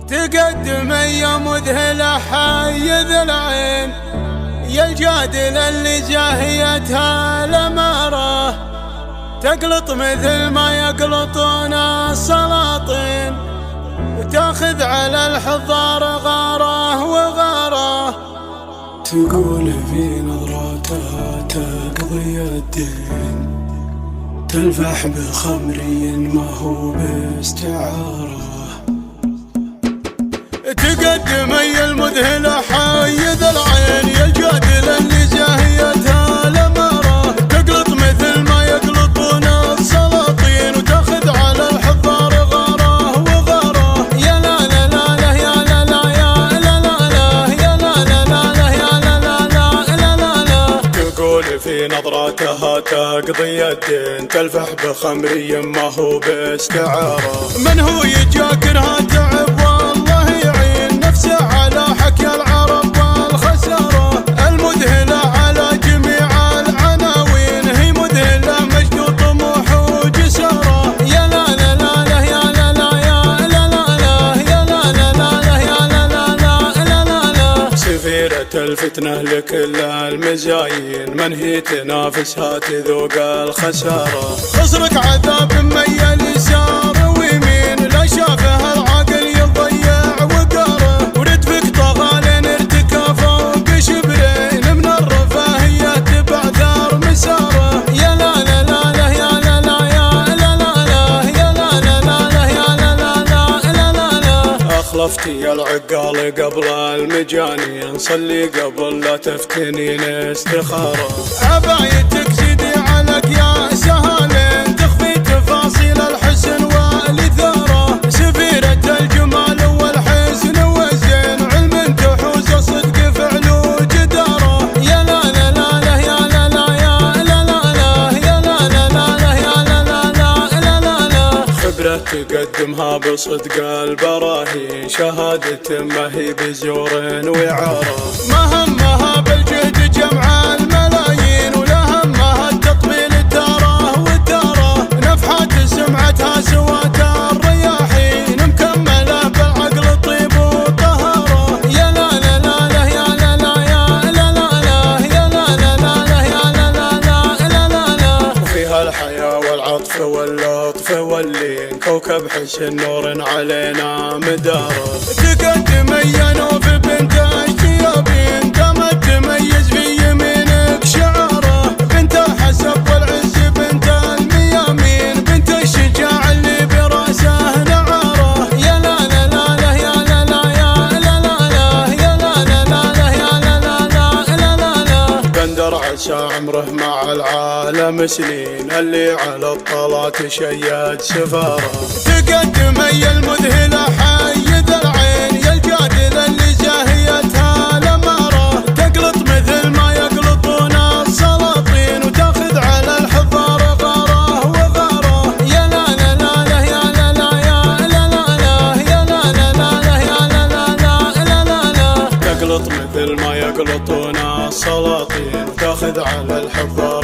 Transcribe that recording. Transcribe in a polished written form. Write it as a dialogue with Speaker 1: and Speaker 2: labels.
Speaker 1: تقدم يا مذهلة حي ذي العين، يا الجادل اللي جاهيتها الأمارة، تقلط مثل ما يقلطون السلاطين، وتاخذ على الحضار غاره وغاره.
Speaker 2: تقول في نظراتها تقضي الدين، تلفح بخمري ما هو باستعارة.
Speaker 1: تقدم يا المذهلة حي ذا العين، يا الجادل اللي جاهيتها الأمارة، تقلط مثل ما يقلطون السلاطين، وتاخذ على الحضار غاره وغاره. يا لا لا لا لا يا لا لا يا لا لا لا يا لا لا لا يا لا لا لا لا لا.
Speaker 2: تقول في نظراتها تقضي الدين، تلفح بخمري ما هو باستعارة.
Speaker 1: من هو يجاكرها تعب والله يعين نفسه على حكي العرب والخسارة. المذهلة على جميع العناوين، هي مذهلة مجد وطموح وجسارة. يا لا لا لا لا يا لا لا يا لا لا لا يا لا لا لا يا لا لا لا لا لا.
Speaker 2: سفيرة الفتنة لكل المزايين، من هي تنافسها تذوق الخسارة.
Speaker 1: خصرك عذاب ميل يسار ويمين، لا شافها العاقل يضيع وقاره، وردفك طغى لين ارتكى فوق شبرين، من الرفاهية تبع ثار مساره. يا لا لا لا لا يا لا لا يا لا لا لا يا لا لا لا يا لا لا لا لا لا.
Speaker 2: أخلفتي العقال قبل المجانين، صلي قبل لا تفتنين استخارة.
Speaker 1: عبايتك زيدي على قياس سهالين، تخفي تفاصيل الحسن والإثارة. سفيرة الجمال والحسن والزين، علم تحوز صدق فعل وجدارة. يا لا لا لا لا يا لا لا يا لا لا لا يا لا لا لا يا لا لا لا لا لا.
Speaker 2: خبرة تقدمها بصدق البراهين، شهادة ما هي بزور وعارة.
Speaker 1: ما همها بالجهد جمع الملايين، ولا همها التطبيل التاره والتاره. نفحات سمعتها سوات الرياحين، مكملة بالعقل طيب وطهارة. يا لا لا لا لا يا لا لا يا لا لا لا يا لا لا لا يا لا لا لا لا لا.
Speaker 2: وفيها الحياة والعطف واللطف واللين، كوكب حسن نور علينا مداره.
Speaker 1: تقدم يا نوف بنت الشيابين، دامت تميز في يمينك شعاره. بنت الحسب والعز بنت الميامين، بنت الشجاع اللي براسه نعاره. يا لا لا لا لا يا لا لا يا لا لا لا يا لا لا لا يا لا لا لا لا لا.
Speaker 2: بندر عسى عمره مع العالم سنين، اللي على الطلات شيد سفارة.
Speaker 1: تقدم يا المذهلة حي ذا العين، يا الجادل اللي جاهيتها الأمارة، تقلط مثل ما يقلطون السلاطين، وتاخذ على الحضار غاره وغاره. يا لا لا لا لا يا لا لا يا لا لا لا يا لا لا لا يا لا لا لا لا لا.
Speaker 2: تقلط مثل ما يقلطون السلاطين، وتاخذ على الحضار